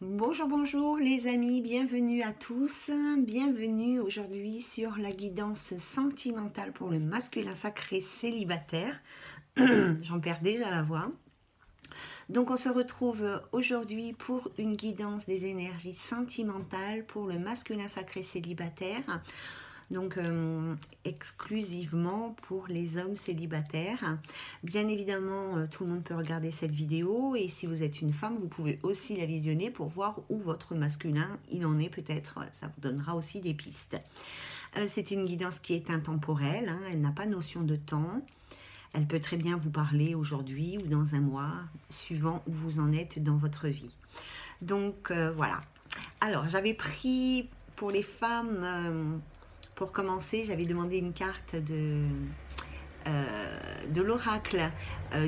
Bonjour, bonjour les amis, bienvenue à tous, bienvenue aujourd'hui sur la guidance sentimentale pour le masculin sacré célibataire. J'en perds déjà la voix. Donc on se retrouve aujourd'hui pour une guidance des énergies sentimentales pour le masculin sacré célibataire. Donc exclusivement pour les hommes célibataires. Bien évidemment, tout le monde peut regarder cette vidéo et si vous êtes une femme, vous pouvez aussi la visionner pour voir où votre masculin il en est peut-être. Ça vous donnera aussi des pistes. C'est une guidance qui est intemporelle, hein, elle n'a pas notion de temps. Elle peut très bien vous parler aujourd'hui ou dans un mois, suivant où vous en êtes dans votre vie. Donc voilà. Alors j'avais pris pour les femmes... Pour commencer, j'avais demandé une carte de l'oracle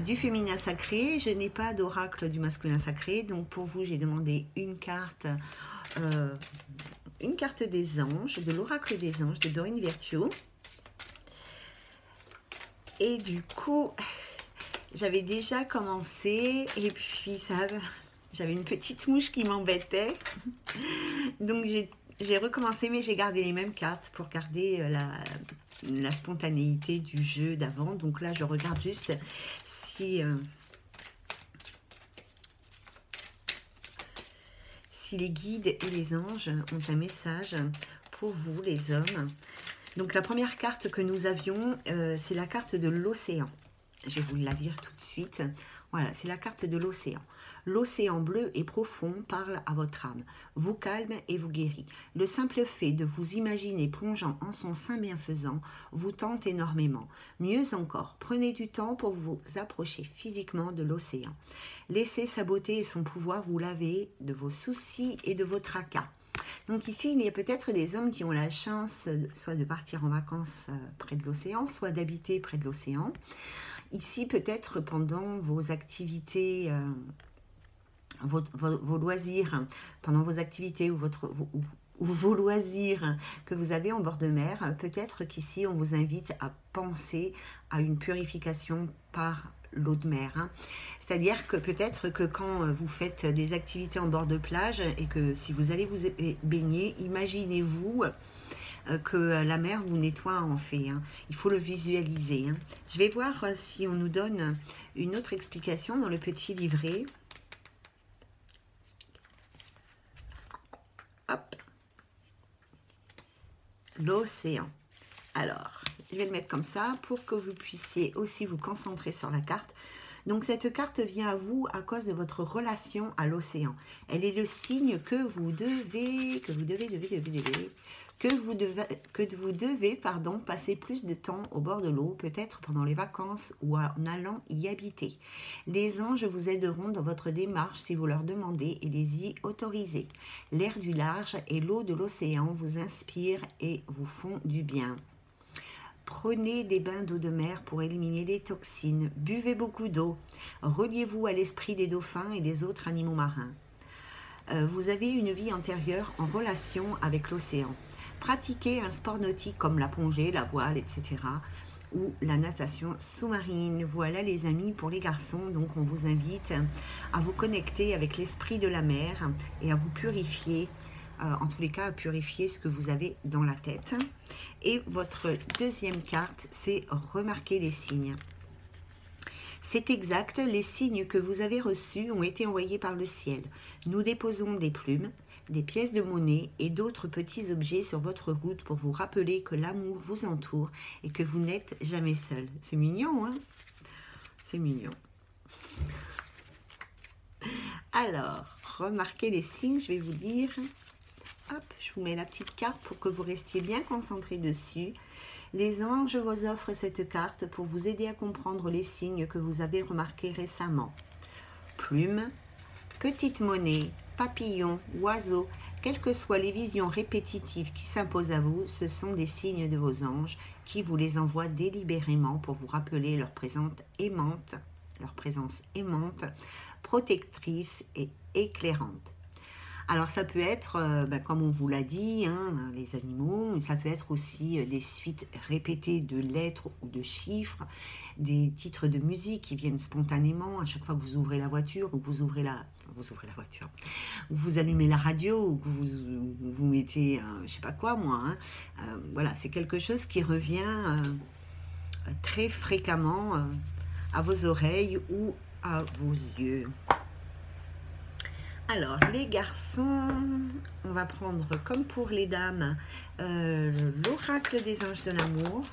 du féminin sacré. Je n'ai pas d'oracle du masculin sacré, donc pour vous, j'ai demandé une carte des anges, de l'oracle des anges de Dorine Virtue. Et du coup, j'avais déjà commencé, et puis j'avais une petite mouche qui m'embêtait. Donc j'ai recommencé, mais j'ai gardé les mêmes cartes pour garder la spontanéité du jeu d'avant. Donc là, je regarde juste si les guides et les anges ont un message pour vous, les hommes. Donc la première carte que nous avions, c'est la carte de l'océan. Je vais vous la lire tout de suite. Voilà, c'est la carte de l'océan. L'océan bleu et profond parle à votre âme, vous calme et vous guérit. Le simple fait de vous imaginer plongeant en son sein bienfaisant vous tente énormément. Mieux encore, prenez du temps pour vous approcher physiquement de l'océan. Laissez sa beauté et son pouvoir vous laver de vos soucis et de vos tracas. Donc ici, il y a peut-être des hommes qui ont la chance soit de partir en vacances près de l'océan, soit d'habiter près de l'océan. Ici, peut-être pendant vos activités, vos loisirs, pendant vos activités ou vos loisirs que vous avez en bord de mer, peut-être qu'ici, on vous invite à penser à une purification par l'eau de mer. Hein. C'est-à-dire que peut-être que quand vous faites des activités en bord de plage et que si vous allez vous baigner, imaginez-vous que la mer vous nettoie en fait. Hein. Il faut le visualiser. Hein. Je vais voir si on nous donne une autre explication dans le petit livret. Hop. L'océan. Alors, je vais le mettre comme ça pour que vous puissiez aussi vous concentrer sur la carte. Donc cette carte vient à vous à cause de votre relation à l'océan. Elle est le signe que vous devez passer plus de temps au bord de l'eau, peut-être pendant les vacances ou en allant y habiter. Les anges vous aideront dans votre démarche si vous leur demandez et les y autorisez. L'air du large et l'eau de l'océan vous inspirent et vous font du bien. Prenez des bains d'eau de mer pour éliminer les toxines. Buvez beaucoup d'eau. Reliez-vous à l'esprit des dauphins et des autres animaux marins. Vous avez une vie antérieure en relation avec l'océan. Pratiquez un sport nautique comme la plongée, la voile, etc. ou la natation sous-marine. Voilà les amis pour les garçons. Donc on vous invite à vous connecter avec l'esprit de la mer et à vous purifier. En tous les cas, à purifier ce que vous avez dans la tête. Et votre deuxième carte, c'est remarquer les signes. C'est exact, les signes que vous avez reçus ont été envoyés par le ciel. Nous déposons des plumes, des pièces de monnaie et d'autres petits objets sur votre route pour vous rappeler que l'amour vous entoure et que vous n'êtes jamais seul. C'est mignon, hein? C'est mignon. Alors, remarquez les signes, je vais vous lire. Hop, je vous mets la petite carte pour que vous restiez bien concentré dessus. Les anges vous offrent cette carte pour vous aider à comprendre les signes que vous avez remarqués récemment. Plume, petite monnaie, papillon, oiseau, quelles que soient les visions répétitives qui s'imposent à vous, ce sont des signes de vos anges qui vous les envoient délibérément pour vous rappeler leur présence aimante, protectrice et éclairante. Alors ça peut être, comme on vous l'a dit, hein, les animaux, ça peut être aussi des suites répétées de lettres ou de chiffres, des titres de musique qui viennent spontanément à chaque fois que vous ouvrez la voiture ou que vous ouvrez la voiture, ou vous allumez la radio ou que vous mettez, je sais pas quoi moi, hein. Voilà, c'est quelque chose qui revient très fréquemment à vos oreilles ou à vos yeux. Alors, les garçons, on va prendre, comme pour les dames, l'oracle des anges de l'amour.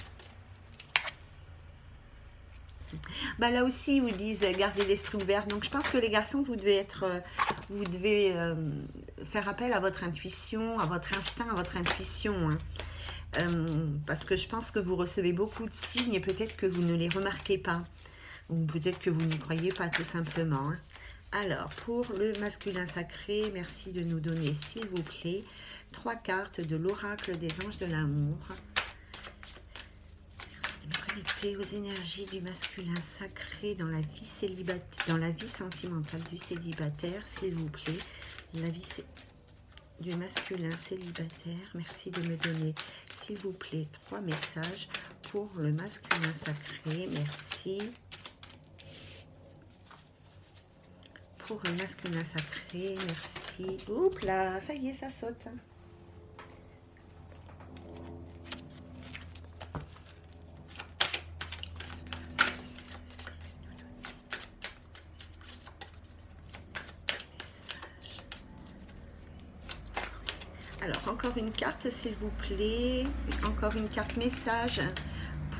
Bah, là aussi, ils vous disent gardez l'esprit ouvert. Donc, je pense que les garçons, vous devez faire appel à votre intuition, à votre instinct, à votre intuition. Hein. Parce que je pense que vous recevez beaucoup de signes et peut-être que vous ne les remarquez pas. Ou peut-être que vous n'y croyez pas, tout simplement. Hein. Alors, pour le masculin sacré, merci de nous donner, s'il vous plaît, 3 cartes de l'oracle des anges de l'amour. Merci de me connecter aux énergies du masculin sacré dans la vie célibataire, dans la vie sentimentale du célibataire, s'il vous plaît. La vie du masculin célibataire, merci de me donner, s'il vous plaît, 3 messages pour le masculin sacré, merci. Pour le masculin sacré, merci. Oups là, ça y est, ça saute. Alors, encore une carte, s'il vous plaît. Encore une carte message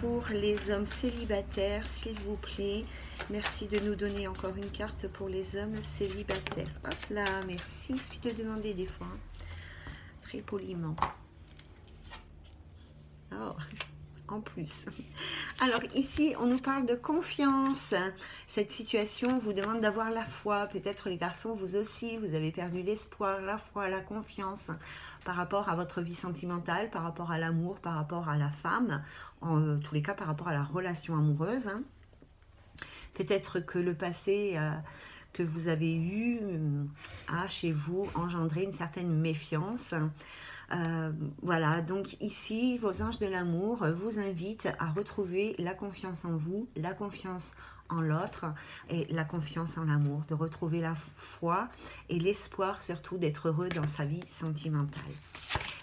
pour les hommes célibataires, s'il vous plaît. Merci de nous donner encore une carte pour les hommes célibataires. Hop là, merci. Il suffit de demander des fois. Hein. Très poliment. Oh, en plus. Alors ici, on nous parle de confiance. Cette situation vous demande d'avoir la foi. Peut-être les garçons, vous aussi, vous avez perdu l'espoir, la foi, la confiance par rapport à votre vie sentimentale, par rapport à l'amour, par rapport à la femme, en tous les cas par rapport à la relation amoureuse. Hein. Peut-être que le passé que vous avez eu a chez vous engendré une certaine méfiance. Voilà, donc ici, vos anges de l'amour vous invitent à retrouver la confiance en vous, la confiance en l'autre et la confiance en l'amour, de retrouver la foi et l'espoir surtout d'être heureux dans sa vie sentimentale.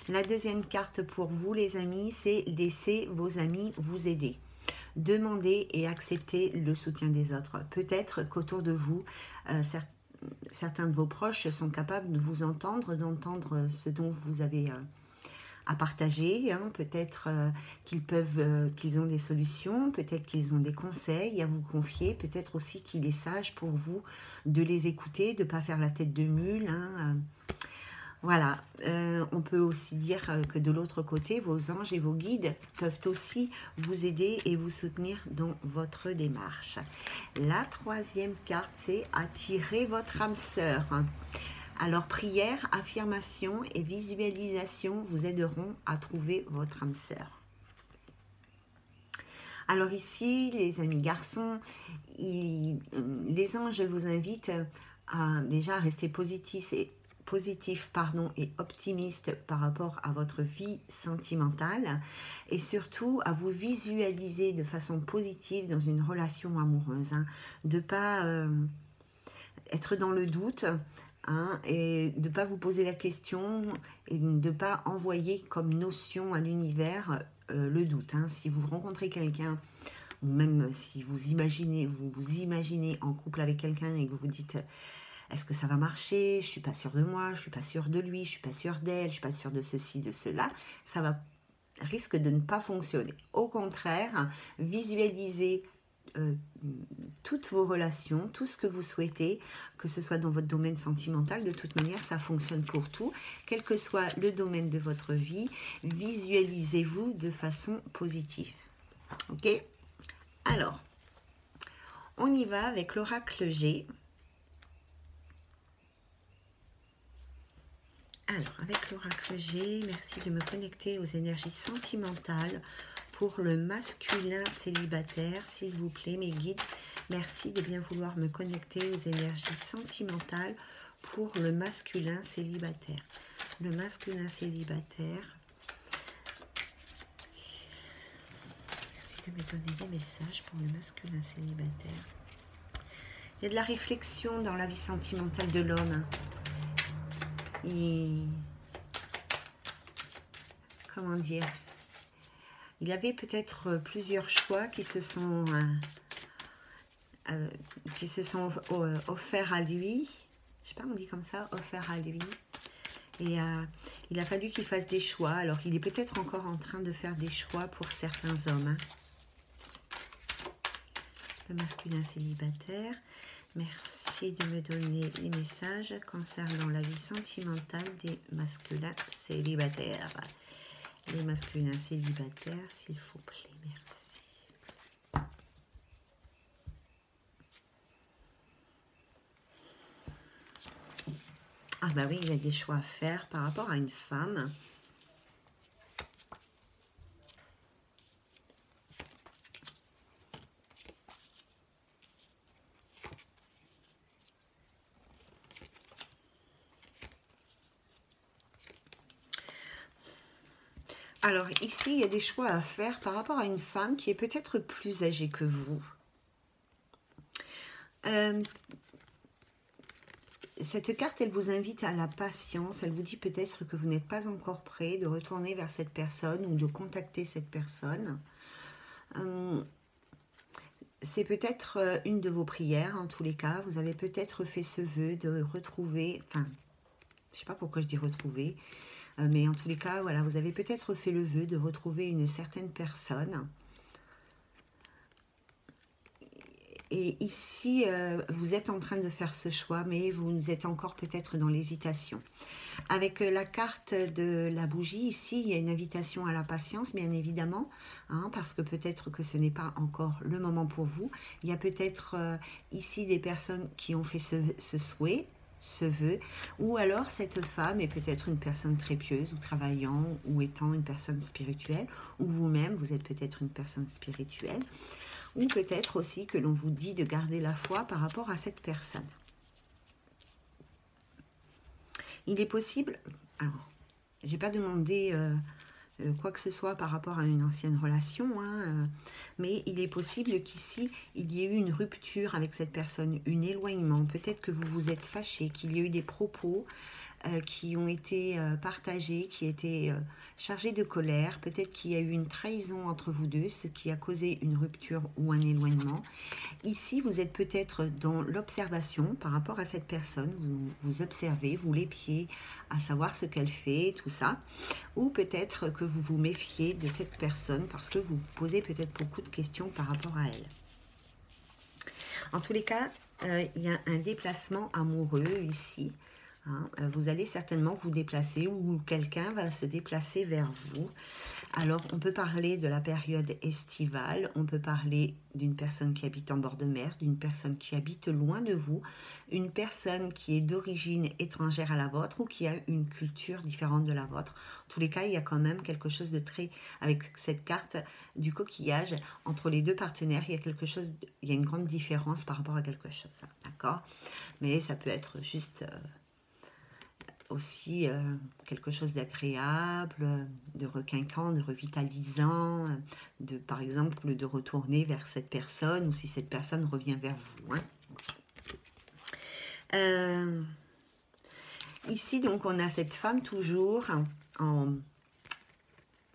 La deuxième carte pour vous, les amis, c'est laisser vos amis vous aider. Demandez et acceptez le soutien des autres. Peut-être qu'autour de vous, certains de vos proches sont capables de vous entendre, d'entendre ce dont vous avez à partager. Hein. Peut-être qu'ils ont des solutions, peut-être qu'ils ont des conseils à vous confier, peut-être aussi qu'il est sage pour vous de les écouter, de ne pas faire la tête de mule. Hein. Voilà, on peut aussi dire que de l'autre côté, vos anges et vos guides peuvent aussi vous aider et vous soutenir dans votre démarche. La troisième carte, c'est attirer votre âme sœur. Alors, prière, affirmation et visualisation vous aideront à trouver votre âme sœur. Alors ici, les amis garçons, les anges vous invitent à déjà rester positif et optimiste par rapport à votre vie sentimentale et surtout à vous visualiser de façon positive dans une relation amoureuse, hein, de ne pas être dans le doute, hein, et de ne pas vous poser la question et de ne pas envoyer comme notion à l'univers le doute. Hein. Si vous rencontrez quelqu'un ou même si vous imaginez en couple avec quelqu'un et que vous vous dites est-ce que ça va marcher? Je ne suis pas sûre de moi, je ne suis pas sûre de lui, je ne suis pas sûre d'elle, je ne suis pas sûre de ceci, de cela. Ça risque de ne pas fonctionner. Au contraire, visualisez toutes vos relations, tout ce que vous souhaitez, que ce soit dans votre domaine sentimental. De toute manière, ça fonctionne pour tout. Quel que soit le domaine de votre vie, visualisez-vous de façon positive. Ok? Alors, on y va avec l'oracle G. Alors, avec l'oracle G, merci de me connecter aux énergies sentimentales pour le masculin célibataire, s'il vous plaît, mes guides. Merci de bien vouloir me connecter aux énergies sentimentales pour le masculin célibataire. Le masculin célibataire. Merci vais me donner des messages pour le masculin célibataire. Il y a de la réflexion dans la vie sentimentale de l'homme. Comment dire? Il avait peut-être plusieurs choix qui se sont offerts à lui. Je sais pas, on dit comme ça, offerts à lui. Et il a fallu qu'il fasse des choix. Alors, il est peut-être encore en train de faire des choix pour certains hommes. Hein. Le masculin célibataire. Merci de me donner les messages concernant la vie sentimentale des masculins célibataires. Les masculins célibataires, s'il vous plaît. Merci. Ah bah oui, il y a des choix à faire par rapport à une femme. Alors ici, il y a des choix à faire par rapport à une femme qui est peut-être plus âgée que vous. Cette carte, elle vous invite à la patience. Elle vous dit peut-être que vous n'êtes pas encore prêt de retourner vers cette personne ou de contacter cette personne. C'est peut-être une de vos prières, en tous les cas. Vous avez peut-être fait ce vœu de retrouver... Enfin, je ne sais pas pourquoi je dis retrouver. Mais en tous les cas, voilà, vous avez peut-être fait le vœu de retrouver une certaine personne. Et ici, vous êtes en train de faire ce choix, mais vous êtes encore peut-être dans l'hésitation. Avec la carte de la bougie, ici, il y a une invitation à la patience, bien évidemment, hein, parce que peut-être que ce n'est pas encore le moment pour vous. Il y a peut-être ici des personnes qui ont fait ce souhait, ce vœu, ou alors cette femme est peut-être une personne très pieuse, ou travaillant, ou étant une personne spirituelle, ou vous-même, vous êtes peut-être une personne spirituelle. Ou peut-être aussi que l'on vous dit de garder la foi par rapport à cette personne. Il est possible, alors, je n'ai pas demandé quoi que ce soit par rapport à une ancienne relation, hein, mais il est possible qu'ici, il y ait eu une rupture avec cette personne, un éloignement. Peut-être que vous vous êtes fâché, qu'il y a eu des propos qui ont été partagés, qui étaient chargés de colère. Peut-être qu'il y a eu une trahison entre vous deux, ce qui a causé une rupture ou un éloignement. Ici, vous êtes peut-être dans l'observation par rapport à cette personne. Vous observez, vous l'épiez à savoir ce qu'elle fait, tout ça. Ou peut-être que vous vous méfiez de cette personne parce que vous vous posez peut-être beaucoup de questions par rapport à elle. En tous les cas, il y a un déplacement amoureux ici. Hein, vous allez certainement vous déplacer ou quelqu'un va se déplacer vers vous. Alors, on peut parler de la période estivale, on peut parler d'une personne qui habite en bord de mer, d'une personne qui habite loin de vous, une personne qui est d'origine étrangère à la vôtre ou qui a une culture différente de la vôtre. En tous les cas, il y a quand même quelque chose de très... Avec cette carte du coquillage, entre les deux partenaires, il y a quelque chose, il y a une grande différence par rapport à quelque chose, d'accord? Mais ça peut être juste... aussi quelque chose d'agréable, de requinquant, de revitalisant, par exemple de retourner vers cette personne ou si cette personne revient vers vous. Hein. Ici, donc, on a cette femme toujours en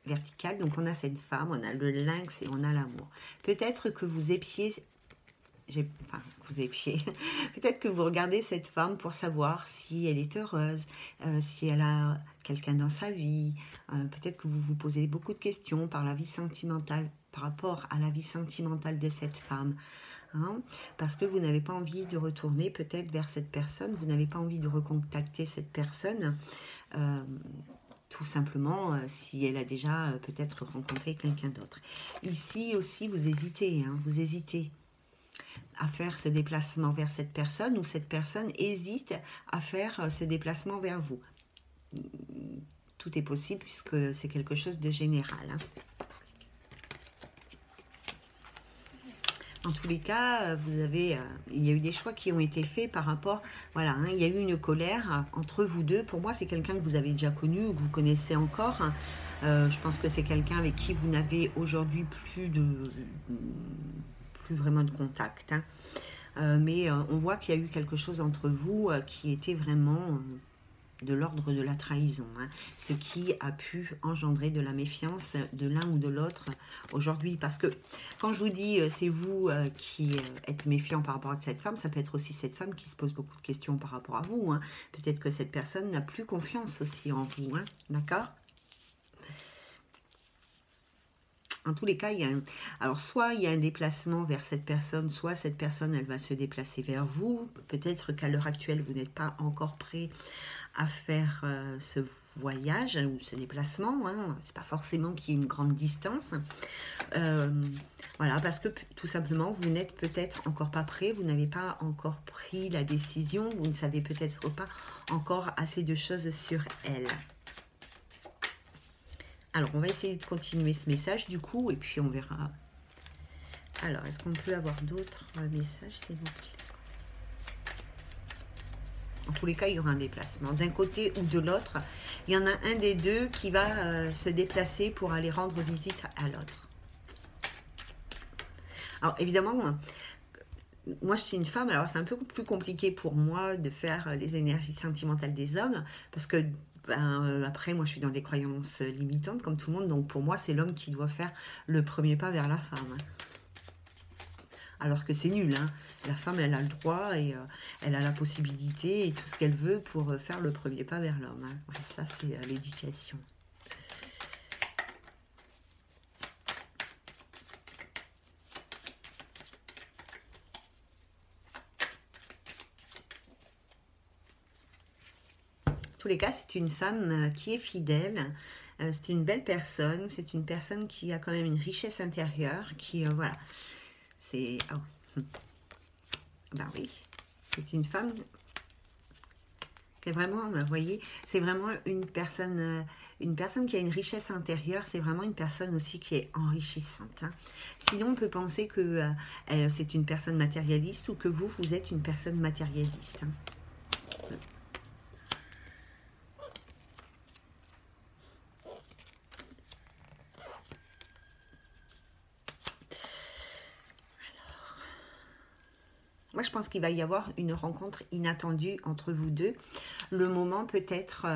verticale. Donc, on a cette femme, on a le lynx et on a l'amour. Peut-être que vous épiez... peut-être que vous regardez cette femme pour savoir si elle est heureuse, si elle a quelqu'un dans sa vie. Peut-être que vous vous posez beaucoup de questions par rapport à la vie sentimentale de cette femme. Hein, parce que vous n'avez pas envie de retourner peut-être vers cette personne, vous n'avez pas envie de recontacter cette personne. Tout simplement si elle a déjà peut-être rencontré quelqu'un d'autre. Ici aussi, vous hésitez, hein, vous hésitez à faire ce déplacement vers cette personne ou cette personne hésite à faire ce déplacement vers vous. Tout est possible puisque c'est quelque chose de général. Hein. En tous les cas, il y a eu des choix qui ont été faits par rapport, voilà, hein, il y a eu une colère entre vous deux. Pour moi, c'est quelqu'un que vous avez déjà connu ou que vous connaissez encore, hein. Je pense que c'est quelqu'un avec qui vous n'avez aujourd'hui plus vraiment de contact, hein. Mais on voit qu'il y a eu quelque chose entre vous qui était vraiment de l'ordre de la trahison, hein, ce qui a pu engendrer de la méfiance de l'un ou de l'autre aujourd'hui. Parce que quand je vous dis c'est vous qui êtes méfiant par rapport à cette femme, ça peut être aussi cette femme qui se pose beaucoup de questions par rapport à vous, hein. Peut-être que cette personne n'a plus confiance aussi en vous, hein, d'accord? En tous les cas, alors soit il y a un déplacement vers cette personne, soit cette personne, elle va se déplacer vers vous. Peut-être qu'à l'heure actuelle, vous n'êtes pas encore prêt à faire ce voyage ou ce déplacement, hein. C'est pas forcément qu'il y ait une grande distance. Voilà, parce que tout simplement, vous n'êtes peut-être encore pas prêt, vous n'avez pas encore pris la décision, vous ne savez peut-être pas encore assez de choses sur elle. Alors, on va essayer de continuer ce message du coup, et puis on verra. Alors, est-ce qu'on peut avoir d'autres messages, s'il vous plaît? En tous les cas, il y aura un déplacement. D'un côté ou de l'autre, il y en a un des deux qui va se déplacer pour aller rendre visite à l'autre. Alors, évidemment, moi, je suis une femme, alors c'est un peu plus compliqué pour moi de faire les énergies sentimentales des hommes, parce que après, moi, je suis dans des croyances limitantes, comme tout le monde, donc pour moi, c'est l'homme qui doit faire le premier pas vers la femme. Alors que c'est nul, hein. La femme, elle a le droit et elle a la possibilité et tout ce qu'elle veut pour faire le premier pas vers l'homme, hein. Ouais, ça, c'est l'éducation. En tous les cas, c'est une femme qui est fidèle. C'est une belle personne. C'est une personne qui a quand même une richesse intérieure. Qui, voilà. C'est... Oh. Ben oui. C'est une femme qui est vraiment, vous voyez, c'est vraiment une personne qui a une richesse intérieure. C'est vraiment une personne aussi qui est enrichissante, hein. Sinon, on peut penser que c'est une personne matérialiste ou que vous êtes une personne matérialiste, hein. Moi, je pense qu'il va y avoir une rencontre inattendue entre vous deux. Le moment peut-être,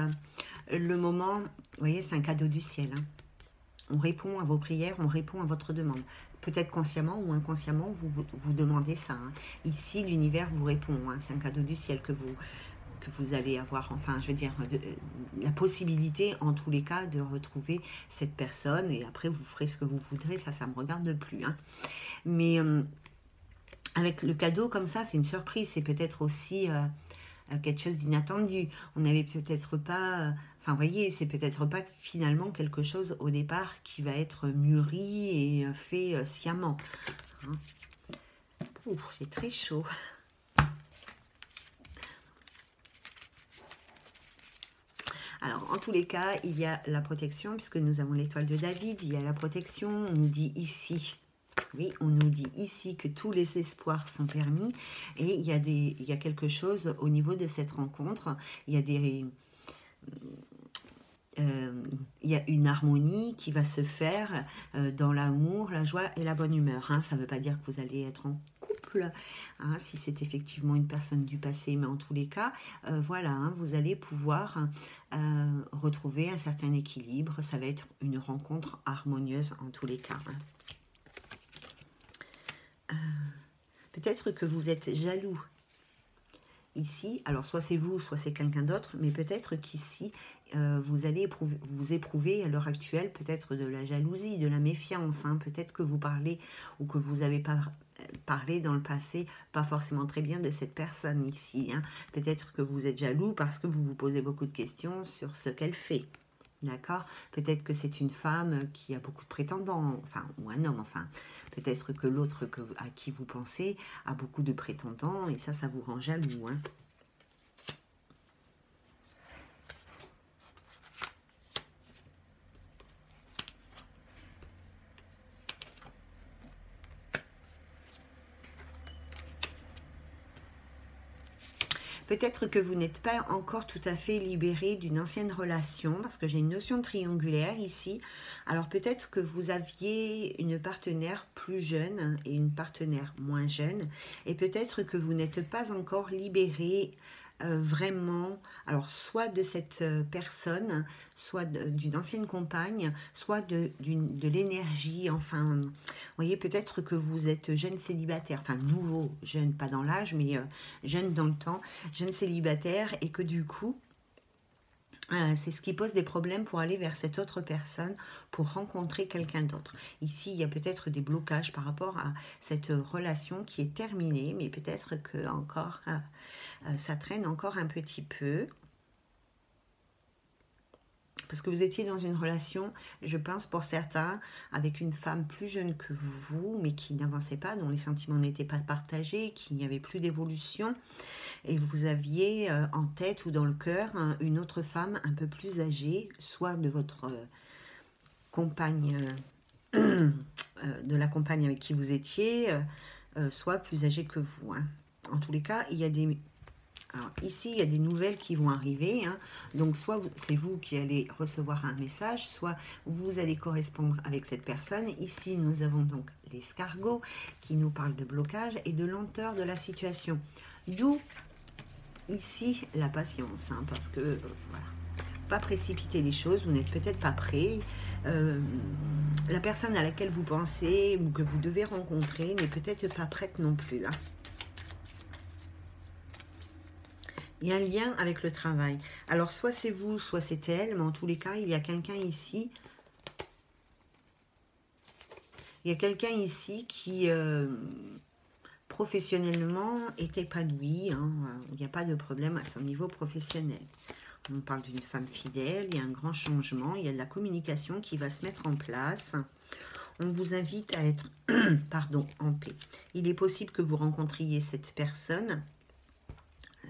le moment, vous voyez, c'est un cadeau du ciel, hein. On répond à vos prières, on répond à votre demande. Peut-être consciemment ou inconsciemment, vous demandez ça, hein. Ici, l'univers vous répond, hein. C'est un cadeau du ciel que vous allez avoir, enfin, je veux dire, la possibilité, en tous les cas, de retrouver cette personne. Et après, vous ferez ce que vous voudrez, ça me regarde plus, hein. Mais... avec le cadeau comme ça, c'est une surprise, c'est peut-être aussi quelque chose d'inattendu. On n'avait peut-être pas... Enfin, vous voyez, c'est peut-être pas finalement quelque chose au départ qui va être mûri et fait sciemment, hein. Ouh, c'est très chaud. Alors, en tous les cas, il y a la protection, puisque nous avons l'étoile de David, il y a la protection, on nous dit ici... Oui, on nous dit ici que tous les espoirs sont permis et il y a quelque chose au niveau de cette rencontre. Il y a une harmonie qui va se faire dans l'amour, la joie et la bonne humeur, hein. Ça ne veut pas dire que vous allez être en couple, hein, si c'est effectivement une personne du passé, mais en tous les cas, voilà, hein, vous allez pouvoir retrouver un certain équilibre. Ça va être une rencontre harmonieuse en tous les cas, hein. Peut-être que vous êtes jaloux ici, alors soit c'est vous, soit c'est quelqu'un d'autre, mais peut-être qu'ici, vous allez éprouver à l'heure actuelle peut-être de la jalousie, de la méfiance, hein. Peut-être que vous parlez ou que vous avez parlé dans le passé, pas forcément très bien de cette personne ici, hein. Peut-être que vous êtes jaloux parce que vous vous posez beaucoup de questions sur ce qu'elle fait. D'accord? Peut-être que c'est une femme qui a beaucoup de prétendants, enfin, ou un homme, enfin. Peut-être que l'autre à qui vous pensez a beaucoup de prétendants, et ça vous rend jaloux, hein. Peut-être que vous n'êtes pas encore tout à fait libéré d'une ancienne relation, parce que j'ai une notion de triangulaire ici. Alors peut-être que vous aviez une partenaire plus jeune et une partenaire moins jeune, et peut-être que vous n'êtes pas encore libéré vraiment, alors soit de cette personne, soit d'une ancienne compagne, soit de l'énergie, enfin, vous voyez, peut-être que vous êtes jeune célibataire, enfin nouveau, jeune, pas dans l'âge, mais jeune dans le temps, jeune célibataire, et que du coup, c'est ce qui pose des problèmes pour aller vers cette autre personne, pour rencontrer quelqu'un d'autre. Ici, il y a peut-être des blocages par rapport à cette relation qui est terminée, mais peut-être que encore, ça traîne encore un petit peu. Parce que vous étiez dans une relation, je pense pour certains, avec une femme plus jeune que vous, mais qui n'avançait pas, dont les sentiments n'étaient pas partagés, qui n'y avait plus d'évolution. Et vous aviez en tête ou dans le cœur une autre femme un peu plus âgée, soit de votre compagne, de la compagne avec qui vous étiez, soit plus âgée que vous. Hein. En tous les cas, il y a des... Alors, ici, il y a des nouvelles qui vont arriver. Hein. Donc, soit c'est vous qui allez recevoir un message, soit vous allez correspondre avec cette personne. Ici, nous avons donc l'escargot qui nous parle de blocage et de lenteur de la situation. D'où, ici, la patience. Hein, parce que, voilà, pas précipiter les choses, vous n'êtes peut-être pas prêt. La personne à laquelle vous pensez ou que vous devez rencontrer n'est peut-être pas prête non plus. Hein. Il y a un lien avec le travail. Alors, soit c'est vous, soit c'est elle, mais en tous les cas, il y a quelqu'un ici. Il y a quelqu'un ici qui, professionnellement, est épanoui. Hein. Il n'y a pas de problème à son niveau professionnel. On parle d'une femme fidèle, il y a un grand changement, il y a de la communication qui va se mettre en place. On vous invite à être pardon, en paix. Il est possible que vous rencontriez cette personne.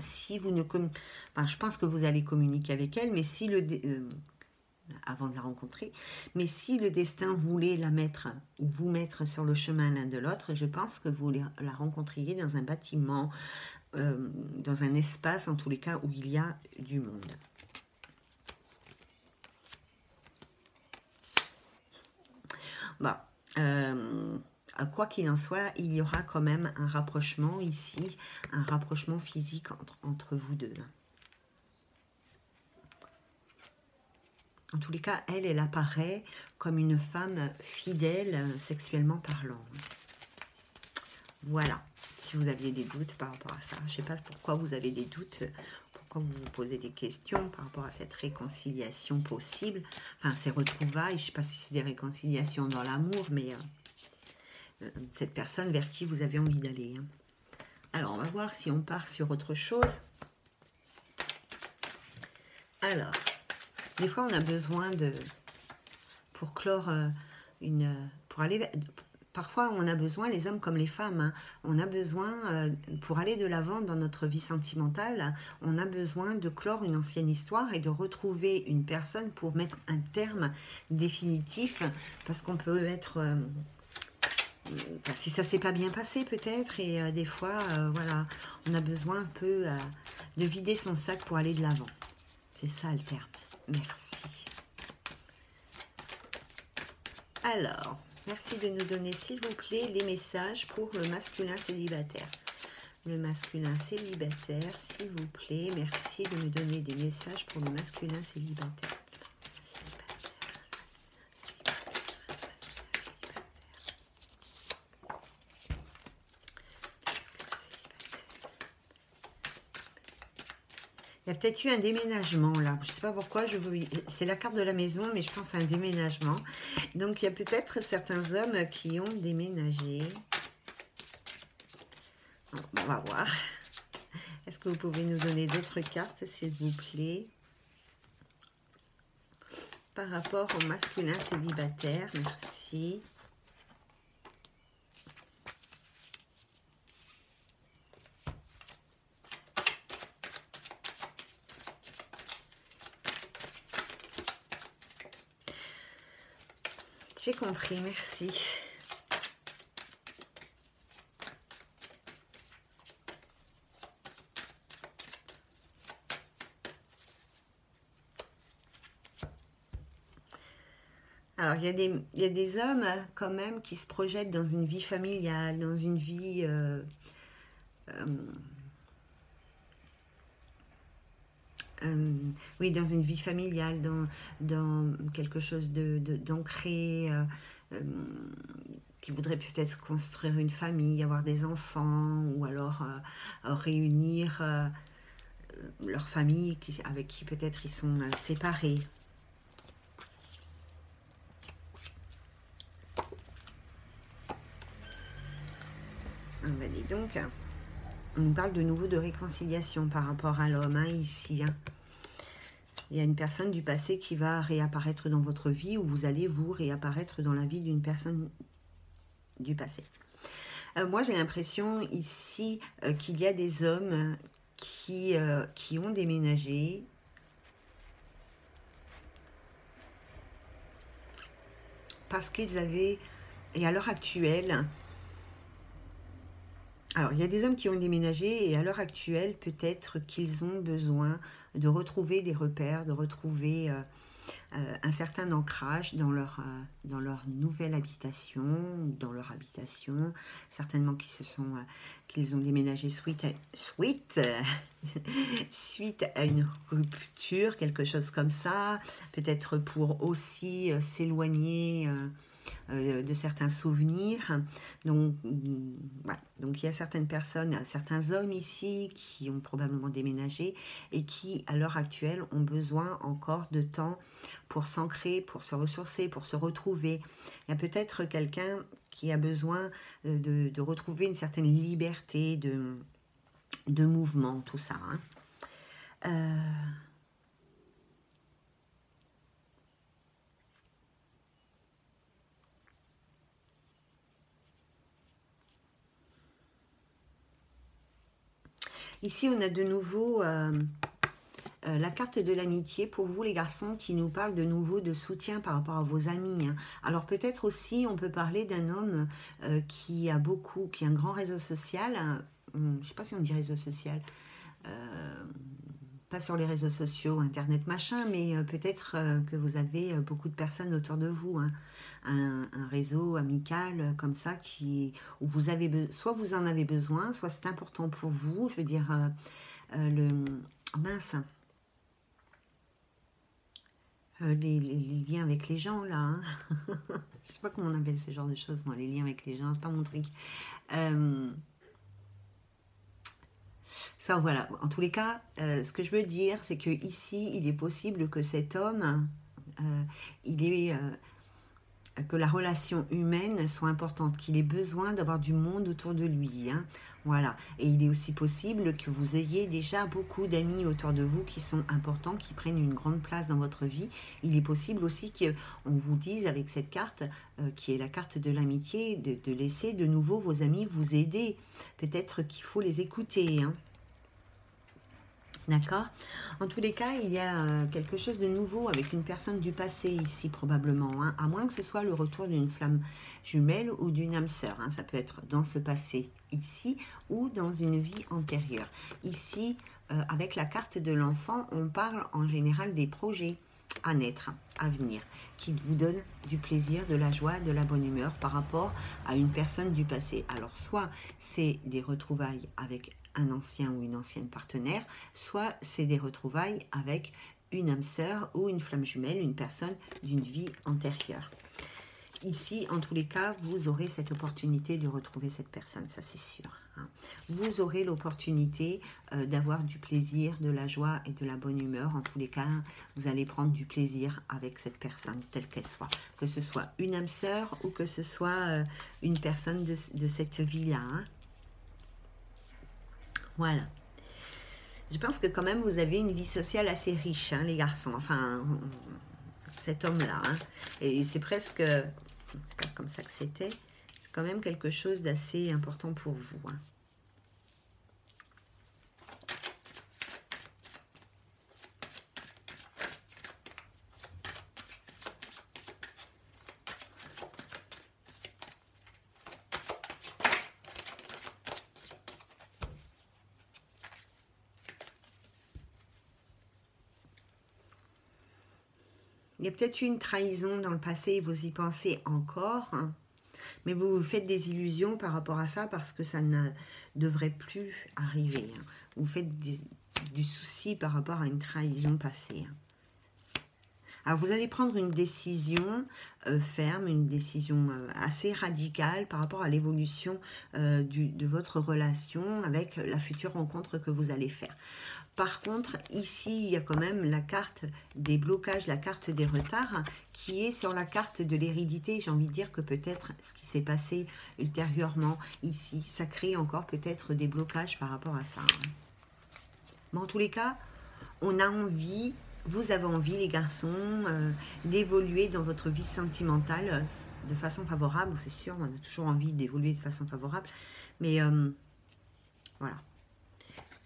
Si vous ne enfin, je pense que vous allez communiquer avec elle, mais si avant de la rencontrer, mais si le destin voulait la mettre ou vous mettre sur le chemin l'un de l'autre, je pense que vous la rencontriez dans un bâtiment, dans un espace en tous les cas où il y a du monde. Bon, quoi qu'il en soit, il y aura quand même un rapprochement ici, un rapprochement physique entre vous deux. En tous les cas, elle apparaît comme une femme fidèle, sexuellement parlant. Voilà, si vous aviez des doutes par rapport à ça. Je ne sais pas pourquoi vous avez des doutes, pourquoi vous vous posez des questions par rapport à cette réconciliation possible. Enfin, ces retrouvailles, je ne sais pas si c'est des réconciliations dans l'amour, mais cette personne vers qui vous avez envie d'aller. Hein. Alors, on va voir si on part sur autre chose. Alors, des fois, on a besoin de... Pour clore pour aller... Parfois, on a besoin, les hommes comme les femmes, hein, on a besoin, pour aller de l'avant dans notre vie sentimentale, on a besoin de clore une ancienne histoire et de retrouver une personne pour mettre un terme définitif, parce qu'on peut être... si ça s'est pas bien passé peut-être, et des fois, voilà, on a besoin un peu de vider son sac pour aller de l'avant. C'est ça le terme. Merci. Alors, merci de nous donner, s'il vous plaît, les messages pour le masculin célibataire. Le masculin célibataire, s'il vous plaît, merci de me donner des messages pour le masculin célibataire. Il y a peut-être eu un déménagement là. Je ne sais pas pourquoi. C'est la carte de la maison, mais je pense à un déménagement. Donc, il y a peut-être certains hommes qui ont déménagé. On va voir. Est-ce que vous pouvez nous donner d'autres cartes, s'il vous plaît, par rapport au masculin célibataire? Merci. J'ai compris, merci. Alors, il y a des hommes quand même qui se projettent dans une vie familiale, dans une vie... euh, euh, oui, dans une vie familiale, dans quelque chose d'ancré, euh, qui voudraient peut-être construire une famille, avoir des enfants, ou alors réunir leur famille avec qui peut-être ils sont séparés. Ah ben dis donc, on nous parle de nouveau de réconciliation par rapport à l'homme, hein, ici. Hein. Il y a une personne du passé qui va réapparaître dans votre vie, ou vous allez vous réapparaître dans la vie d'une personne du passé. Moi, j'ai l'impression ici qu'il y a des hommes qui ont déménagé parce qu'ils avaient, et à l'heure actuelle, alors il y a des hommes qui ont déménagé et à l'heure actuelle, peut-être qu'ils ont besoin de retrouver des repères, de retrouver un certain ancrage dans leur nouvelle habitation, dans leur habitation, certainement qu'ils ont déménagé suite à une rupture, quelque chose comme ça, peut-être pour aussi s'éloigner de certains souvenirs. Donc, voilà. Donc il y a certaines personnes, certains hommes ici qui ont probablement déménagé et qui, à l'heure actuelle, ont besoin encore de temps pour s'ancrer, pour se ressourcer, pour se retrouver. Il y a peut-être quelqu'un qui a besoin de retrouver une certaine liberté de mouvement, tout ça. Hein. Ici, on a de nouveau la carte de l'amitié pour vous, les garçons, qui nous parle de nouveau de soutien par rapport à vos amis. Hein. Alors peut-être aussi, on peut parler d'un homme qui a un grand réseau social. Hein. Je ne sais pas si on dit réseau social. Pas sur les réseaux sociaux, internet, machin, mais peut-être que vous avez beaucoup de personnes autour de vous. Hein. Un réseau amical comme ça, où vous avez soit vous en avez besoin, soit c'est important pour vous. Je veux dire, mince, les liens avec les gens, là. Hein. Je sais pas comment on appelle ce genre de choses, moi, les liens avec les gens, c'est pas mon truc. Ça, voilà. En tous les cas, ce que je veux dire, c'est que ici, il est possible que cet homme, que la relation humaine soit importante, qu'il ait besoin d'avoir du monde autour de lui. Hein. Voilà. Et il est aussi possible que vous ayez déjà beaucoup d'amis autour de vous qui sont importants, qui prennent une grande place dans votre vie. Il est possible aussi qu'on vous dise avec cette carte, qui est la carte de l'amitié, de laisser de nouveau vos amis vous aider. Peut-être qu'il faut les écouter. Hein. D'accord. En tous les cas, il y a quelque chose de nouveau avec une personne du passé ici probablement, hein, à moins que ce soit le retour d'une flamme jumelle ou d'une âme sœur. Hein, ça peut être dans ce passé ici ou dans une vie antérieure. Ici, avec la carte de l'enfant, on parle en général des projets à naître, à venir, qui vous donnent du plaisir, de la joie, de la bonne humeur par rapport à une personne du passé. Alors, soit c'est des retrouvailles avec un ancien ou une ancienne partenaire, soit c'est des retrouvailles avec une âme sœur ou une flamme jumelle, une personne d'une vie antérieure. Ici, en tous les cas, vous aurez cette opportunité de retrouver cette personne, ça c'est sûr. Hein. Vous aurez l'opportunité d'avoir du plaisir, de la joie et de la bonne humeur. En tous les cas, vous allez prendre du plaisir avec cette personne, telle qu'elle soit. Que ce soit une âme sœur ou que ce soit une personne de cette vie-là. Hein. Voilà. Je pense que quand même vous avez une vie sociale assez riche, hein, les garçons. Enfin, cet homme-là. Hein. Et c'est presque... C'est pas comme ça que c'était. C'est quand même quelque chose d'assez important pour vous. Hein. Il y a peut-être eu une trahison dans le passé et vous y pensez encore, hein, mais vous vous faites des illusions par rapport à ça parce que ça ne devrait plus arriver. Hein. Vous faites du souci par rapport à une trahison passée. Hein. Alors, vous allez prendre une décision ferme, une décision assez radicale par rapport à l'évolution de votre relation avec la future rencontre que vous allez faire. Par contre, ici, il y a quand même la carte des blocages, la carte des retards, qui est sur la carte de l'hérédité. J'ai envie de dire que peut-être ce qui s'est passé ultérieurement ici, ça crée encore peut-être des blocages par rapport à ça. Mais en tous les cas, on a envie... Vous avez envie, les garçons, d'évoluer dans votre vie sentimentale de façon favorable. C'est sûr, on a toujours envie d'évoluer de façon favorable. Mais voilà.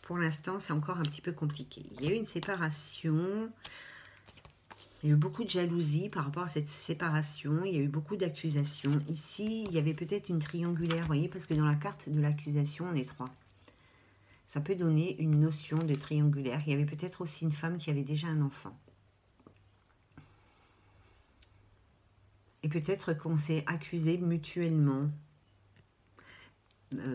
Pour l'instant, c'est encore un petit peu compliqué. Il y a eu une séparation. Il y a eu beaucoup de jalousie par rapport à cette séparation. Il y a eu beaucoup d'accusations. Ici, il y avait peut-être une triangulaire, vous voyez, parce que dans la carte de l'accusation, on est 3. Ça peut donner une notion de triangulaire. Il y avait peut-être aussi une femme qui avait déjà un enfant. Et peut-être qu'on s'est accusé mutuellement.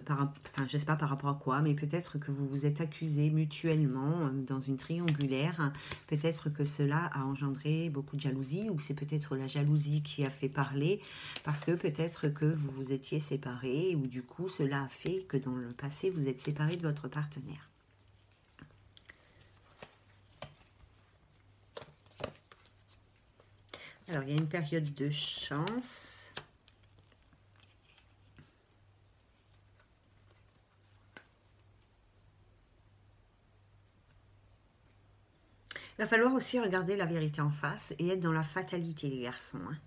Enfin, je ne sais pas par rapport à quoi, mais peut-être que vous vous êtes accusés mutuellement dans une triangulaire. Peut-être que cela a engendré beaucoup de jalousie, ou c'est peut-être la jalousie qui a fait parler, parce que peut-être que vous vous étiez séparés, ou du coup cela a fait que dans le passé vous êtes séparés de votre partenaire. Alors, il y a une période de chance. Il va falloir aussi regarder la vérité en face et être dans la fatalité, les garçons. Hein.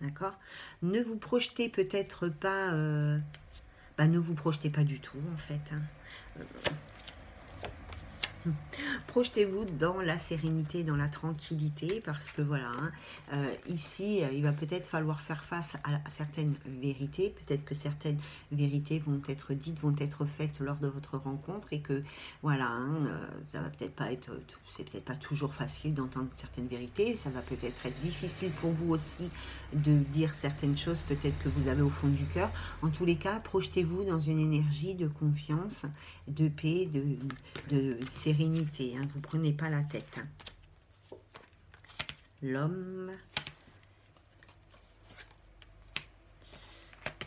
D'accord? Ne vous projetez peut-être pas... ne vous projetez pas du tout, en fait. Hein. Projetez-vous dans la sérénité, dans la tranquillité, parce que voilà, hein, ici, il va peut-être falloir faire face à certaines vérités. Peut-être que certaines vérités vont être dites, vont être faites lors de votre rencontre, et que voilà, hein, ça va peut-être pas être, c'est peut-être pas toujours facile d'entendre certaines vérités. Ça va peut-être être difficile pour vous aussi de dire certaines choses, peut-être que vous avez au fond du cœur. En tous les cas, projetez-vous dans une énergie de confiance, de paix, de sérénité. Hein. Vous ne prenez pas la tête. Hein. L'homme.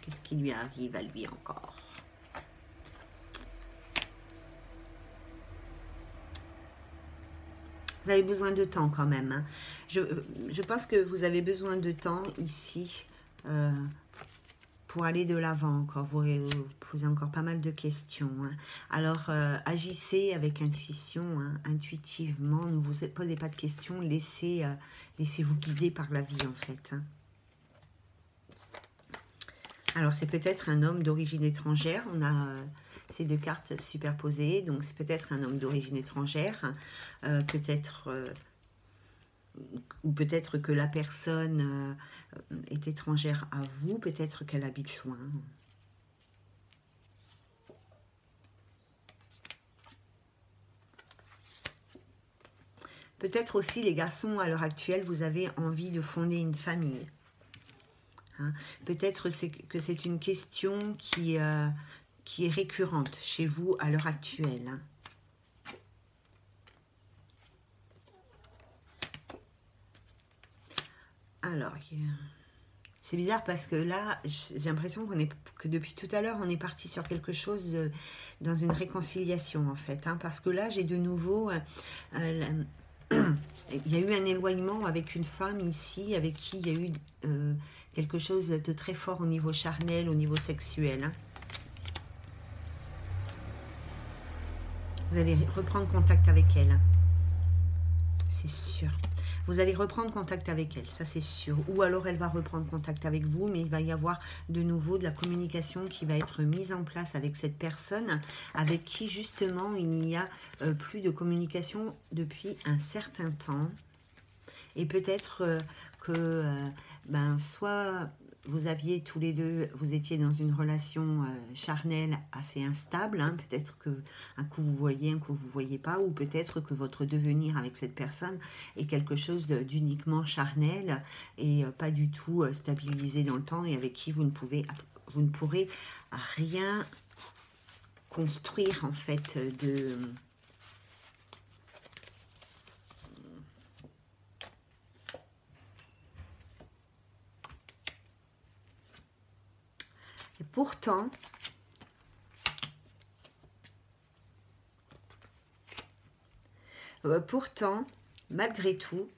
Qu'est-ce qui lui arrive à lui encore? Vous avez besoin de temps quand même. Hein. Je pense que vous avez besoin de temps ici pour aller de l'avant encore. Vous posez encore pas mal de questions. Hein. Alors, agissez avec intuition, hein, intuitivement. Ne vous posez pas de questions. Laissez-vous guider par la vie, en fait. Hein. Alors, c'est peut-être un homme d'origine étrangère. On a ces deux cartes superposées. Donc, c'est peut-être un homme d'origine étrangère. Peut-être... ou peut-être que la personne est étrangère à vous, peut-être qu'elle habite loin. Peut-être aussi, les garçons, à l'heure actuelle, vous avez envie de fonder une famille. Hein. Peut-être que c'est une question qui est récurrente chez vous à l'heure actuelle. Hein. Alors, c'est bizarre parce que là, j'ai l'impression que depuis tout à l'heure, on est parti sur quelque chose dans une réconciliation, en fait. Hein, parce que là, j'ai de nouveau... il y a eu un éloignement avec une femme ici, avec qui il y a eu quelque chose de très fort au niveau charnel, au niveau sexuel. Hein. Vous allez reprendre contact avec elle. Hein. C'est sûr. Vous allez reprendre contact avec elle, ça c'est sûr. Ou alors elle va reprendre contact avec vous, mais il va y avoir de nouveau de la communication qui va être mise en place avec cette personne, avec qui justement il n'y a plus de communication depuis un certain temps. Et peut-être que soit vous aviez tous les deux, vous étiez dans une relation charnelle assez instable, hein. Peut-être que un coup vous voyez, un coup vous voyez pas, ou peut-être que votre devenir avec cette personne est quelque chose d'uniquement charnel et pas du tout stabilisé dans le temps, et avec qui vous ne pourrez rien construire en fait de... Et pourtant, malgré tout,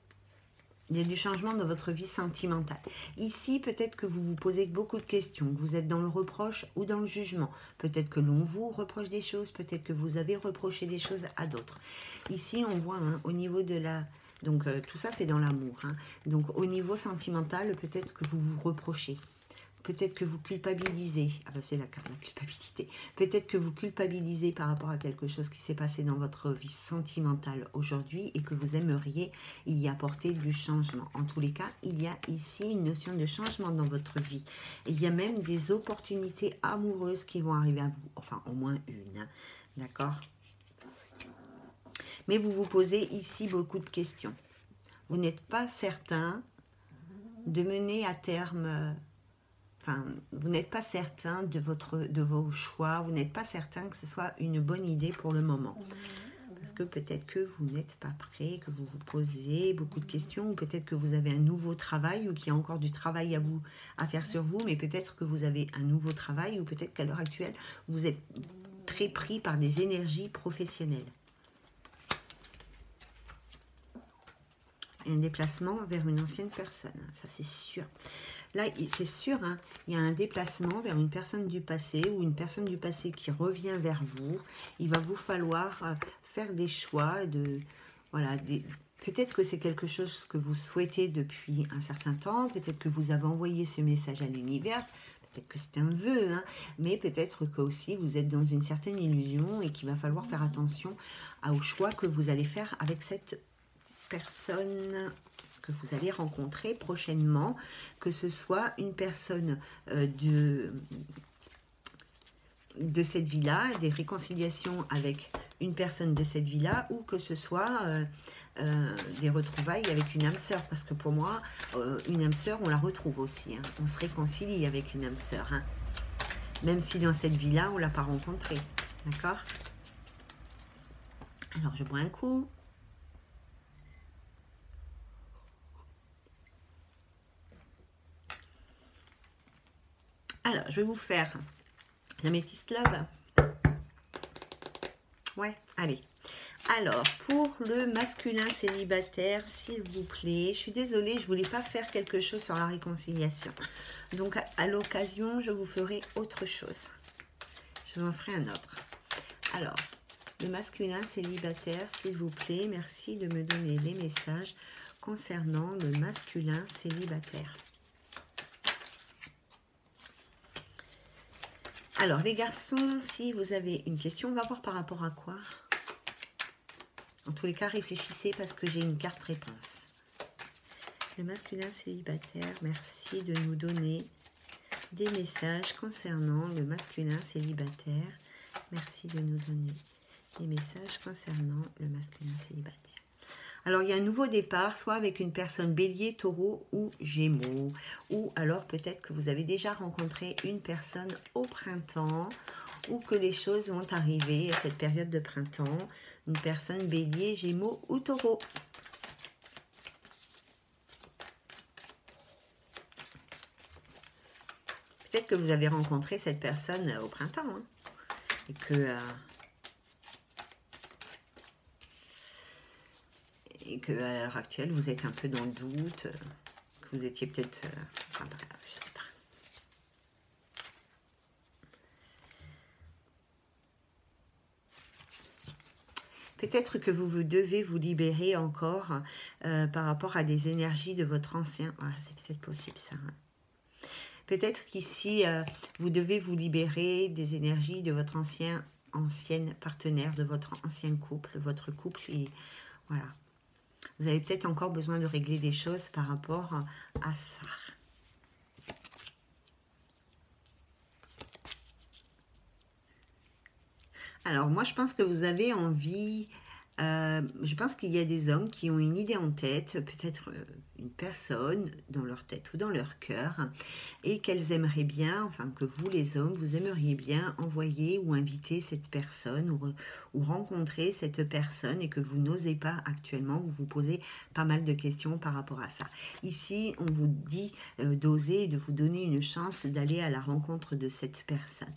il y a du changement dans votre vie sentimentale. Ici, peut-être que vous vous posez beaucoup de questions, que vous êtes dans le reproche ou dans le jugement. Peut-être que l'on vous reproche des choses, peut-être que vous avez reproché des choses à d'autres. Ici, on voit au niveau de la... Donc, tout ça, c'est dans l'amour. Hein. Donc, au niveau sentimental, peut-être que vous vous reprochez. Peut-être que vous culpabilisez. Ah ben c'est la carte de la culpabilité. Peut-être que vous culpabilisez par rapport à quelque chose qui s'est passé dans votre vie sentimentale aujourd'hui et que vous aimeriez y apporter du changement. En tous les cas, il y a ici une notion de changement dans votre vie. Et il y a même des opportunités amoureuses qui vont arriver à vous. Enfin, au moins une. Hein. D'accord ? Mais vous vous posez ici beaucoup de questions. Vous n'êtes pas certain de mener à terme... Enfin, vous n'êtes pas certain de vos choix, vous n'êtes pas certain que ce soit une bonne idée pour le moment. Parce que peut-être que vous n'êtes pas prêt, que vous vous posez beaucoup de questions, ou peut-être que vous avez un nouveau travail, ou qu'il y a encore du travail à faire sur vous, mais peut-être que vous avez un nouveau travail, ou peut-être qu'à l'heure actuelle, vous êtes très pris par des énergies professionnelles. Un déplacement vers une ancienne personne, ça c'est sûr. Là, c'est sûr, hein, il y a un déplacement vers une personne du passé ou une personne du passé qui revient vers vous. Il va vous falloir faire des choix. Voilà, peut-être que c'est quelque chose que vous souhaitez depuis un certain temps. Peut-être que vous avez envoyé ce message à l'univers. Peut-être que c'est un vœu, hein, mais peut-être que aussi vous êtes dans une certaine illusion et qu'il va falloir faire attention aux choix que vous allez faire avec cette personne que vous allez rencontrer prochainement, que ce soit une personne de cette vie-là, des réconciliations avec une personne de cette vie-là, ou que ce soit des retrouvailles avec une âme sœur, parce que pour moi, une âme sœur, on la retrouve aussi, hein. On se réconcilie avec une âme sœur, hein. Même si dans cette vie-là, on ne l'a pas rencontrée, d'accord? Alors, je bois un coup. Alors, je vais vous faire l'améthyste love. Ouais, allez. Alors, pour le masculin célibataire, s'il vous plaît, je suis désolée, je ne voulais pas faire quelque chose sur la réconciliation. Donc, à l'occasion, je vous ferai autre chose. Je vous en ferai un autre. Alors, le masculin célibataire, s'il vous plaît, merci de me donner les messages concernant le masculin célibataire. Alors, les garçons, si vous avez une question, on va voir par rapport à quoi. En tous les cas, réfléchissez parce que j'ai une carte réponse. Le masculin célibataire, merci de nous donner des messages concernant le masculin célibataire. Merci de nous donner des messages concernant le masculin célibataire. Alors, il y a un nouveau départ, soit avec une personne bélier, taureau ou gémeaux. Ou alors, peut-être que vous avez déjà rencontré une personne au printemps ou que les choses vont arriver à cette période de printemps. Une personne bélier, gémeaux ou taureau. Peut-être que vous avez rencontré cette personne au printemps. Hein, et que... et qu'à l'heure actuelle, vous êtes un peu dans le doute, que vous étiez peut-être... enfin bref, je sais pas. Peut-être que vous devez vous libérer encore par rapport à des énergies de votre ancien... Ah, c'est peut-être possible ça. Hein. Peut-être qu'ici, vous devez vous libérer des énergies de votre ancienne partenaire, de votre ancien couple. Votre couple, et voilà. Vous avez peut-être encore besoin de régler des choses par rapport à ça. Alors moi je pense que vous avez envie, je pense qu'il y a des hommes qui ont une idée en tête, peut-être une personne dans leur tête ou dans leur cœur, et qu'elles aimeraient bien, enfin que vous les hommes, vous aimeriez bien envoyer ou inviter cette personne ou rencontrer cette personne et que vous n'osez pas actuellement, vous vous posez pas mal de questions par rapport à ça. Ici on vous dit d'oser et de vous donner une chance d'aller à la rencontre de cette personne.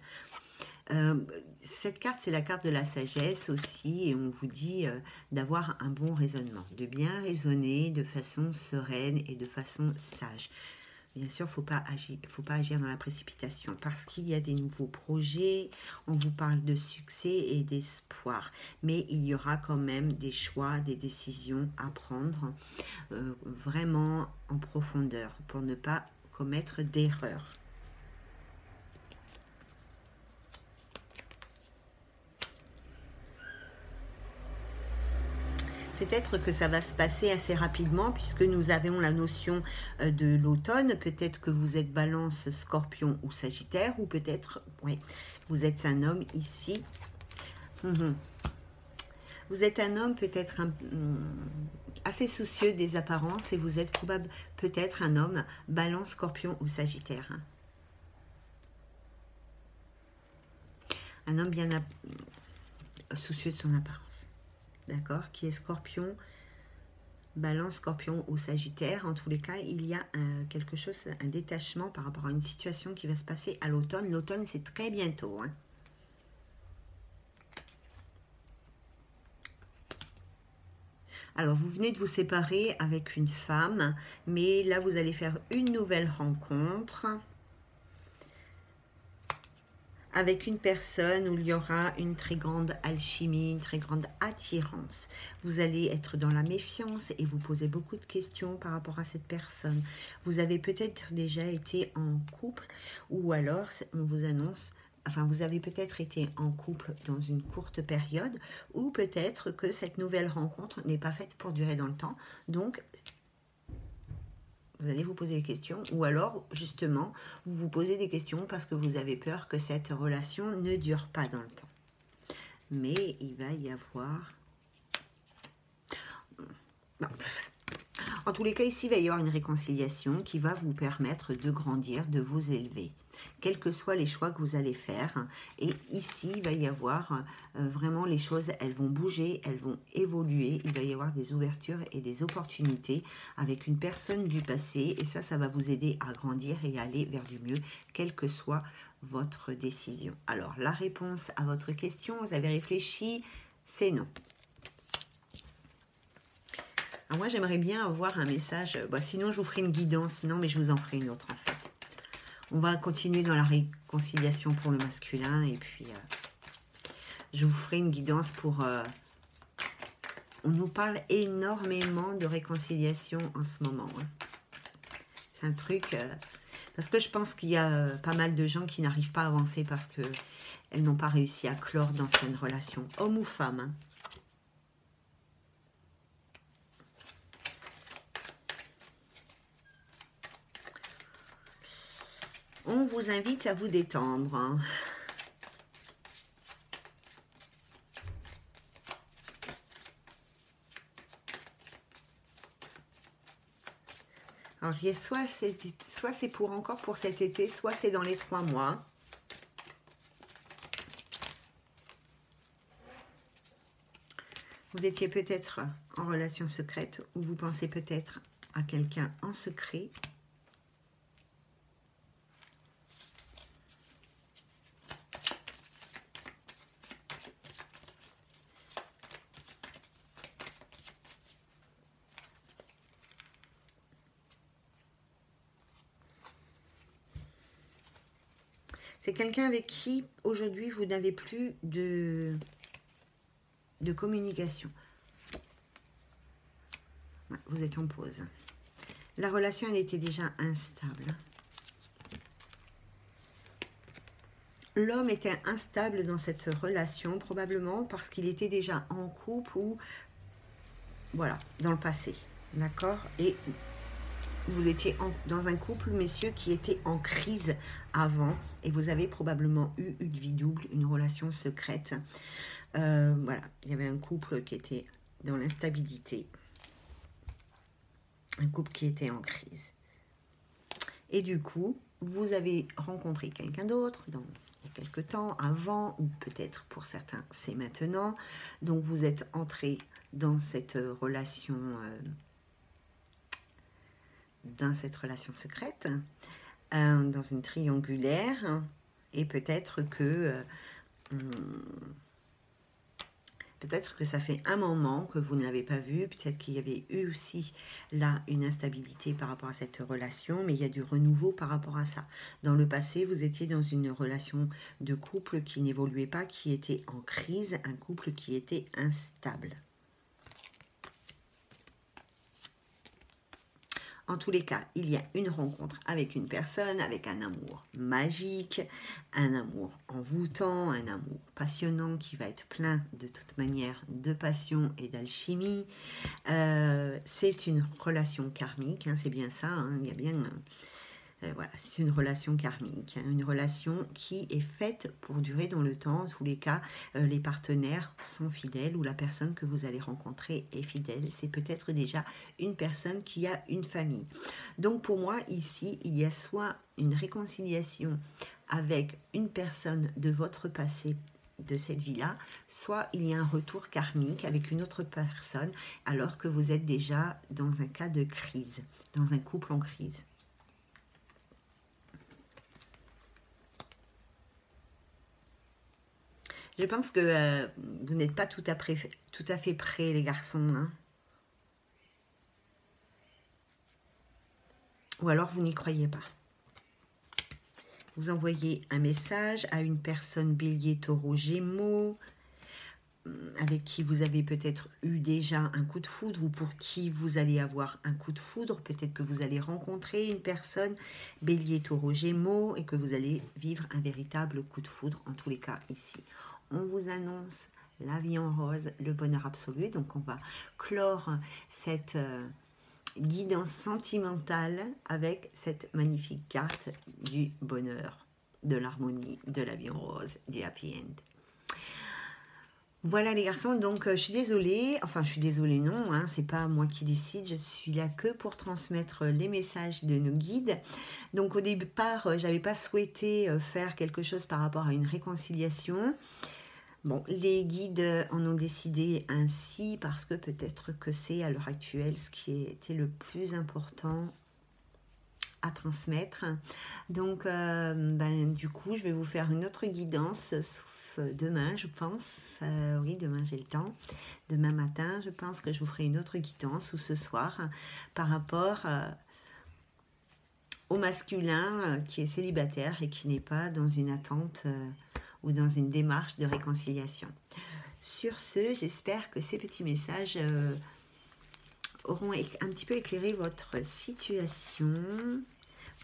Cette carte, c'est la carte de la sagesse aussi, et on vous dit d'avoir un bon raisonnement, de bien raisonner de façon sereine et de façon sage. Bien sûr, faut pas agir dans la précipitation, parce qu'il y a des nouveaux projets, on vous parle de succès et d'espoir, mais il y aura quand même des choix, des décisions à prendre vraiment en profondeur, pour ne pas commettre d'erreurs. Peut-être que ça va se passer assez rapidement puisque nous avons la notion de l'automne. Peut-être que vous êtes Balance, Scorpion ou Sagittaire, ou peut-être, oui, vous êtes un homme ici. Vous êtes un homme peut-être assez soucieux des apparences et vous êtes peut-être un homme Balance, Scorpion ou Sagittaire. Un homme bien soucieux de son apparence. D'accord, qui est Scorpion, Balance, Scorpion ou Sagittaire. En tous les cas, il y a quelque chose, un détachement par rapport à une situation qui va se passer à l'automne. L'automne, c'est très bientôt. Hein. Alors, vous venez de vous séparer avec une femme, mais là, vous allez faire une nouvelle rencontre avec une personne où il y aura une très grande alchimie, une très grande attirance. Vous allez être dans la méfiance et vous poser beaucoup de questions par rapport à cette personne. Vous avez peut-être déjà été en couple, ou alors on vous annonce, enfin vous avez peut-être été en couple dans une courte période, ou peut-être que cette nouvelle rencontre n'est pas faite pour durer dans le temps. Donc vous allez vous poser des questions, ou alors justement vous vous posez des questions parce que vous avez peur que cette relation ne dure pas dans le temps. Mais il va y avoir... Bon. En tous les cas, ici, il va y avoir une réconciliation qui va vous permettre de grandir, de vous élever, quels que soient les choix que vous allez faire. Et ici, il va y avoir vraiment les choses, elles vont bouger, elles vont évoluer. Il va y avoir des ouvertures et des opportunités avec une personne du passé. Et ça va vous aider à grandir et à aller vers du mieux, quelle que soit votre décision. Alors, la réponse à votre question, vous avez réfléchi, c'est non. Alors moi, j'aimerais bien avoir un message. Bon, sinon, je vous ferai une guidance. Non, mais je vous en ferai une autre, en fait. On va continuer dans la réconciliation pour le masculin. Et puis, je vous ferai une guidance pour... on nous parle énormément de réconciliation en ce moment. Hein. C'est un truc... parce que je pense qu'il y a pas mal de gens qui n'arrivent pas à avancer parce qu'elles n'ont pas réussi à clore d'anciennes relations. Homme ou femme, hein. On vous invite à vous détendre. Hein. Alors, il y a soit c'est pour encore pour cet été, soit c'est dans les 3 mois. Vous étiez peut-être en relation secrète ou vous pensez peut-être à quelqu'un en secret. C'est quelqu'un avec qui, aujourd'hui, vous n'avez plus de communication. Ouais, vous êtes en pause. La relation, elle était déjà instable. L'homme était instable dans cette relation, probablement parce qu'il était déjà en couple ou, voilà, dans le passé. D'accord? Et vous étiez dans un couple, messieurs, qui était en crise avant et vous avez probablement eu une vie double, une relation secrète. Voilà, il y avait un couple qui était dans l'instabilité, un couple qui était en crise. Et du coup, vous avez rencontré quelqu'un d'autre il y a quelque temps, avant, ou peut-être pour certains, c'est maintenant. Donc, vous êtes entré dans cette relation secrète, dans une triangulaire, et peut-être que ça fait un moment que vous ne l'avez pas vu, peut-être qu'il y avait eu aussi là une instabilité par rapport à cette relation, mais il y a du renouveau par rapport à ça. Dans le passé, vous étiez dans une relation de couple qui n'évoluait pas, qui était en crise, un couple qui était instable. En tous les cas, il y a une rencontre avec une personne, avec un amour magique, un amour envoûtant, un amour passionnant qui va être plein de toute manière de passion et d'alchimie. C'est une relation karmique, hein, c'est bien ça, hein, il y a bien... voilà, c'est une relation karmique, hein, une relation qui est faite pour durer dans le temps. En tous les cas, les partenaires sont fidèles ou la personne que vous allez rencontrer est fidèle. C'est peut-être déjà une personne qui a une famille. Donc pour moi, ici, il y a soit une réconciliation avec une personne de votre passé, de cette vie-là, soit il y a un retour karmique avec une autre personne alors que vous êtes déjà dans un cas de crise, dans un couple en crise. Je pense que vous n'êtes pas tout à fait prêts, les garçons. Hein. Ou alors, vous n'y croyez pas. Vous envoyez un message à une personne bélier, taureau, gémeaux, avec qui vous avez peut-être eu déjà un coup de foudre ou pour qui vous allez avoir un coup de foudre. Peut-être que vous allez rencontrer une personne bélier, taureau, gémeaux et que vous allez vivre un véritable coup de foudre, en tous les cas ici. On vous annonce la vie en rose, le bonheur absolu. Donc, on va clore cette guidance sentimentale avec cette magnifique carte du bonheur, de l'harmonie, de la vie en rose, du happy end. Voilà les garçons, donc je suis désolée, enfin je suis désolée non, hein, c'est pas moi qui décide, je suis là que pour transmettre les messages de nos guides. Donc au départ, j'avais pas souhaité faire quelque chose par rapport à une réconciliation. Bon, les guides en ont décidé ainsi parce que peut-être que c'est à l'heure actuelle ce qui était le plus important à transmettre. Donc du coup, je vais vous faire une autre guidance demain, je pense. Oui, demain j'ai le temps. Demain matin, je pense que je vous ferai une autre guidance ou ce soir par rapport au masculin qui est célibataire et qui n'est pas dans une attente ou dans une démarche de réconciliation. Sur ce, j'espère que ces petits messages auront un petit peu éclairé votre situation,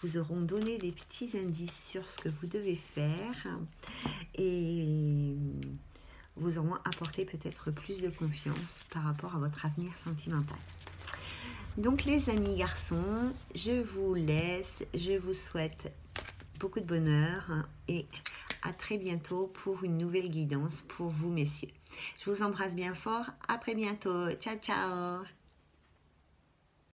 vous auront donné des petits indices sur ce que vous devez faire et vous auront apporté peut-être plus de confiance par rapport à votre avenir sentimental. Donc les amis garçons, je vous laisse, je vous souhaite beaucoup de bonheur et à très bientôt pour une nouvelle guidance pour vous messieurs. Je vous embrasse bien fort, à très bientôt, ciao ciao.